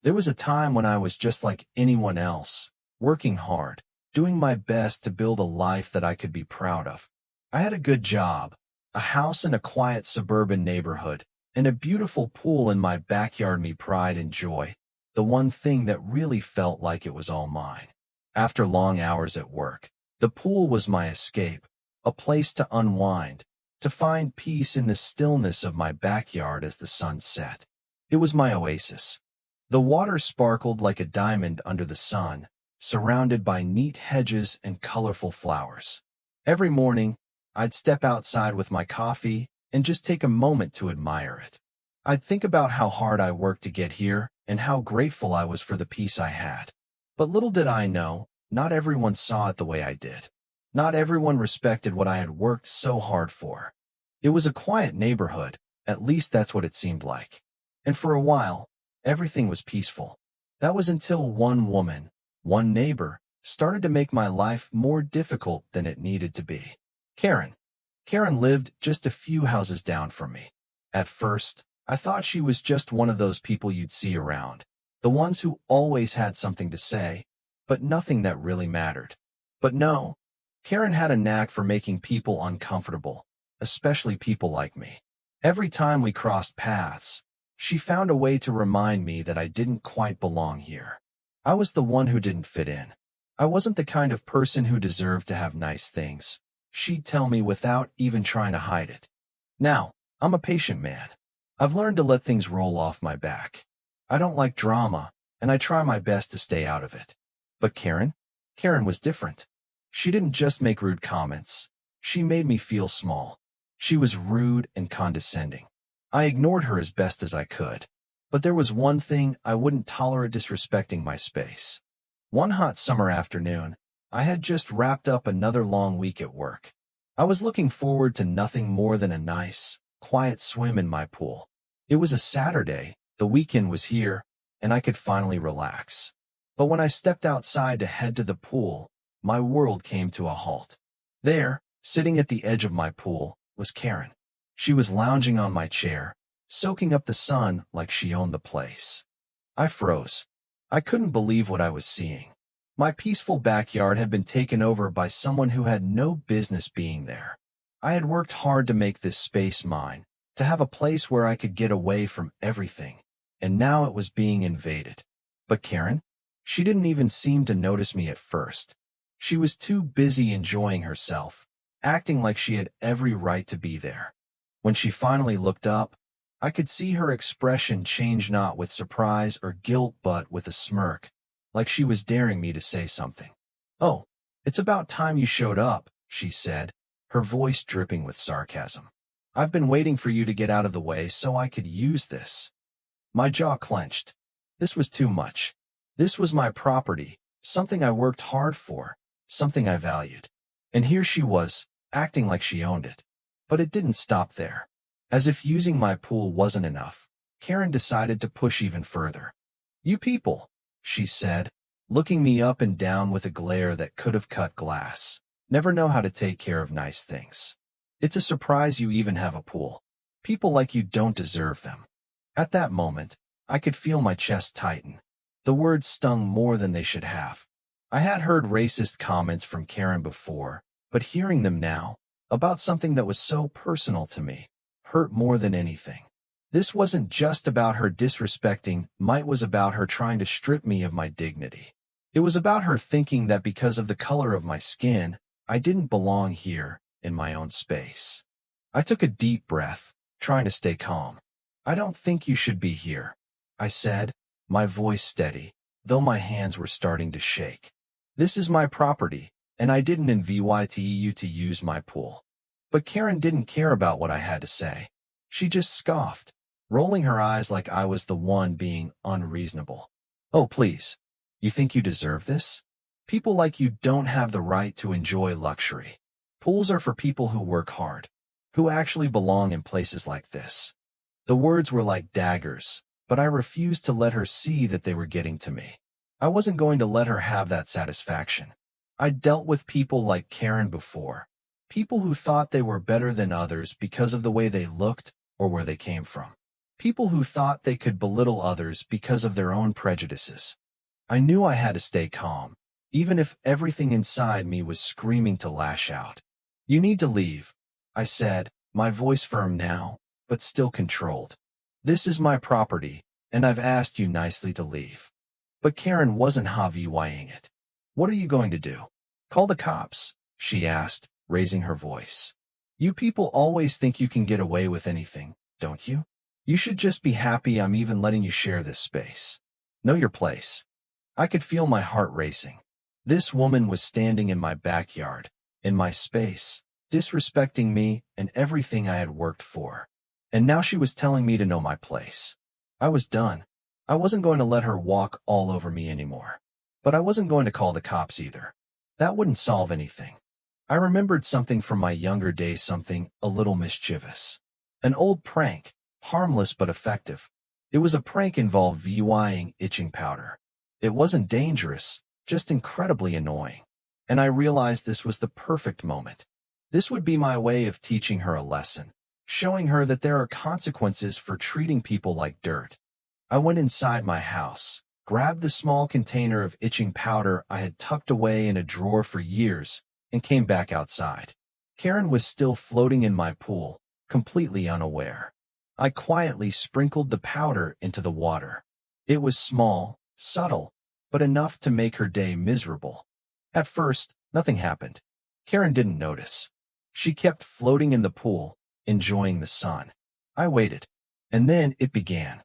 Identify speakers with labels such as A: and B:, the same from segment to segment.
A: There was a time when I was just like anyone else, working hard, doing my best to build a life that I could be proud of. I had a good job, a house in a quiet suburban neighborhood, and a beautiful pool in my backyard. Me pride and joy, the one thing that really felt like it was all mine. After long hours at work, the pool was my escape, a place to unwind, to find peace in the stillness of my backyard as the sun set. It was my oasis. The water sparkled like a diamond under the sun, surrounded by neat hedges and colorful flowers. Every morning, I'd step outside with my coffee and just take a moment to admire it. I'd think about how hard I worked to get here and how grateful I was for the peace I had. But little did I know, not everyone saw it the way I did. Not everyone respected what I had worked so hard for. It was a quiet neighborhood, at least that's what it seemed like. And for a while, everything was peaceful. That was until one woman, one neighbor, started to make my life more difficult than it needed to be. Karen. Karen lived just a few houses down from me. At first, I thought she was just one of those people you'd see around, the ones who always had something to say, but nothing that really mattered. But no, Karen had a knack for making people uncomfortable, especially people like me. Every time we crossed paths, she found a way to remind me that I didn't quite belong here. I was the one who didn't fit in. I wasn't the kind of person who deserved to have nice things. She'd tell me without even trying to hide it. Now, I'm a patient man. I've learned to let things roll off my back. I don't like drama, and I try my best to stay out of it. But Karen was different. She didn't just make rude comments. She made me feel small. She was rude and condescending. I ignored her as best as I could. But there was one thing I wouldn't tolerate: disrespecting my space. One hot summer afternoon, I had just wrapped up another long week at work. I was looking forward to nothing more than a nice, quiet swim in my pool. It was a Saturday, the weekend was here, and I could finally relax. But when I stepped outside to head to the pool, my world came to a halt. There, sitting at the edge of my pool, was Karen. She was lounging on my chair, soaking up the sun like she owned the place. I froze. I couldn't believe what I was seeing. My peaceful backyard had been taken over by someone who had no business being there. I had worked hard to make this space mine, to have a place where I could get away from everything, and now it was being invaded. But Karen? She didn't even seem to notice me at first. She was too busy enjoying herself, acting like she had every right to be there. When she finally looked up, I could see her expression change, not with surprise or guilt but with a smirk, like she was daring me to say something. "Oh, it's about time you showed up," she said, her voice dripping with sarcasm. "I've been waiting for you to get out of the way so I could use this." My jaw clenched. This was too much. This was my property, something I worked hard for, something I valued. And here she was, acting like she owned it. But it didn't stop there. As if using my pool wasn't enough, Karen decided to push even further. "You people," she said, looking me up and down with a glare that could have cut glass, "never know how to take care of nice things. It's a surprise you even have a pool. People like you don't deserve them." At that moment, I could feel my chest tighten. The words stung more than they should have. I had heard racist comments from Karen before, but hearing them now, about something that was so personal to me, hurt more than anything. This wasn't just about her disrespecting me, it was about her trying to strip me of my dignity. It was about her thinking that because of the color of my skin, I didn't belong here, in my own space. I took a deep breath, trying to stay calm. "I don't think you should be here," I said, my voice steady, though my hands were starting to shake. "This is my property, and I didn't invite you to use my pool." But Karen didn't care about what I had to say. She just scoffed, rolling her eyes like I was the one being unreasonable. "Oh, please. You think you deserve this? People like you don't have the right to enjoy luxury. Pools are for people who work hard, who actually belong in places like this." The words were like daggers, but I refused to let her see that they were getting to me. I wasn't going to let her have that satisfaction. I'd dealt with people like Karen before, people who thought they were better than others because of the way they looked or where they came from. People who thought they could belittle others because of their own prejudices. I knew I had to stay calm, even if everything inside me was screaming to lash out. "You need to leave," I said, my voice firm now, but still controlled. "This is my property, and I've asked you nicely to leave." But Karen wasn't Haviwaying it. "What are you going to do? Call the cops?" she asked, raising her voice. "You people always think you can get away with anything, don't you? You should just be happy I'm even letting you share this space. Know your place." I could feel my heart racing. This woman was standing in my backyard, in my space, disrespecting me and everything I had worked for. And now she was telling me to know my place. I was done. I wasn't going to let her walk all over me anymore. But I wasn't going to call the cops either. That wouldn't solve anything. I remembered something from my younger days, something a little mischievous. An old prank, harmless but effective. It was a prank involved VYing itching powder. It wasn't dangerous, just incredibly annoying. And I realized this was the perfect moment. This would be my way of teaching her a lesson, showing her that there are consequences for treating people like dirt. I went inside my house, grabbed the small container of itching powder I had tucked away in a drawer for years, and came back outside. Karen was still floating in my pool, completely unaware. I quietly sprinkled the powder into the water. It was small, subtle, but enough to make her day miserable. At first, nothing happened. Karen didn't notice. She kept floating in the pool, enjoying the sun. I waited, and then it began.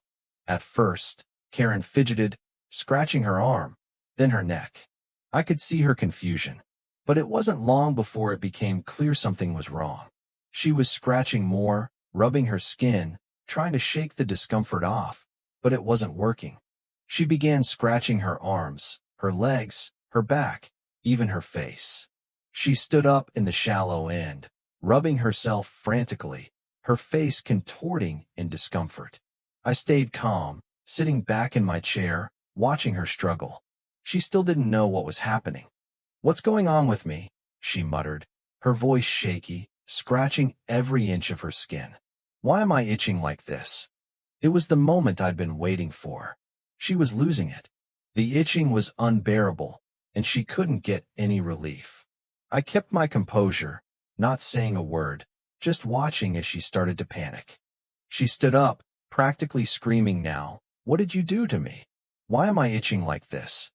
A: At first, Karen fidgeted, scratching her arm, then her neck. I could see her confusion, but it wasn't long before it became clear something was wrong. She was scratching more, rubbing her skin, trying to shake the discomfort off, but it wasn't working. She began scratching her arms, her legs, her back, even her face. She stood up in the shallow end, rubbing herself frantically, her face contorting in discomfort. I stayed calm, sitting back in my chair, watching her struggle. She still didn't know what was happening. "What's going on with me?" she muttered, her voice shaky, scratching every inch of her skin. "Why am I itching like this?" It was the moment I'd been waiting for. She was losing it. The itching was unbearable, and she couldn't get any relief. I kept my composure, not saying a word, just watching as she started to panic. She stood up, practically screaming now. "What did you do to me? Why am I itching like this?"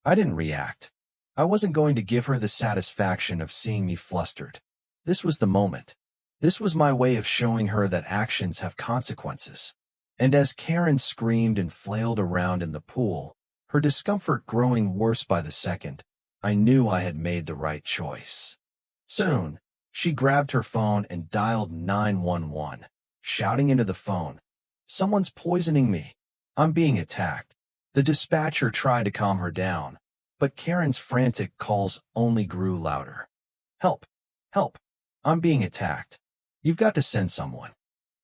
A: I didn't react. I wasn't going to give her the satisfaction of seeing me flustered. This was the moment. This was my way of showing her that actions have consequences. And as Karen screamed and flailed around in the pool, her discomfort growing worse by the second, I knew I had made the right choice. Soon, she grabbed her phone and dialed 911, shouting into the phone, "Someone's poisoning me. I'm being attacked." The dispatcher tried to calm her down, but Karen's frantic calls only grew louder. "Help! Help! I'm being attacked. You've got to send someone."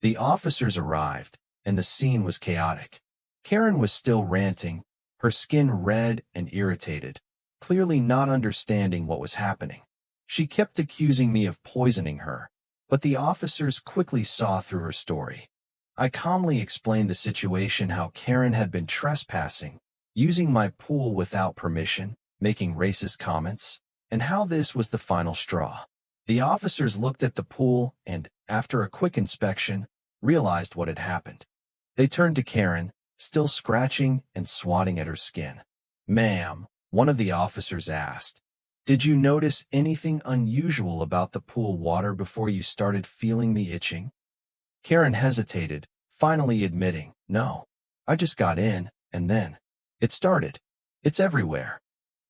A: The officers arrived, and the scene was chaotic. Karen was still ranting, her skin red and irritated, clearly not understanding what was happening. She kept accusing me of poisoning her, but the officers quickly saw through her story. I calmly explained the situation, how Karen had been trespassing, using my pool without permission, making racist comments, and how this was the final straw. The officers looked at the pool and, after a quick inspection, realized what had happened. They turned to Karen, still scratching and swatting at her skin. "Ma'am," one of the officers asked, "did you notice anything unusual about the pool water before you started feeling the itching?" Karen hesitated, finally admitting, "No. I just got in, and then it started. It's everywhere."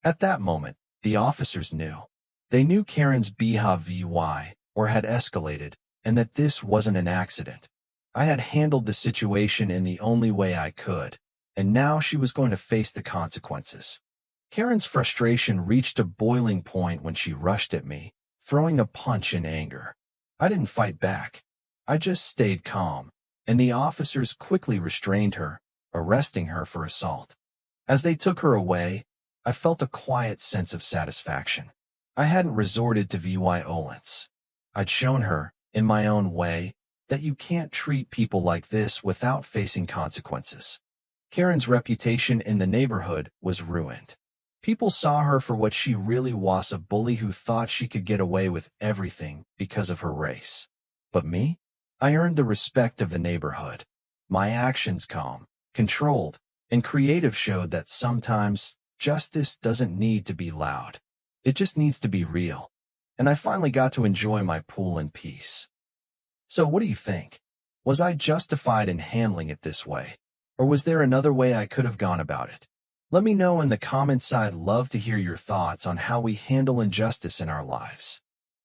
A: At that moment, the officers knew. They knew Karen's BHVY, or had escalated, and that this wasn't an accident. I had handled the situation in the only way I could, and now she was going to face the consequences. Karen's frustration reached a boiling point when she rushed at me, throwing a punch in anger. I didn't fight back. I just stayed calm, and the officers quickly restrained her, arresting her for assault. As they took her away, I felt a quiet sense of satisfaction. I hadn't resorted to violence. I'd shown her, in my own way, that you can't treat people like this without facing consequences. Karen's reputation in the neighborhood was ruined. People saw her for what she really was, a bully who thought she could get away with everything because of her race. But me? I earned the respect of the neighborhood. My actions, calm, controlled, and creative, showed that sometimes justice doesn't need to be loud. It just needs to be real. And I finally got to enjoy my pool in peace. So what do you think? Was I justified in handling it this way? Or was there another way I could have gone about it? Let me know in the comments. I'd love to hear your thoughts on how we handle injustice in our lives.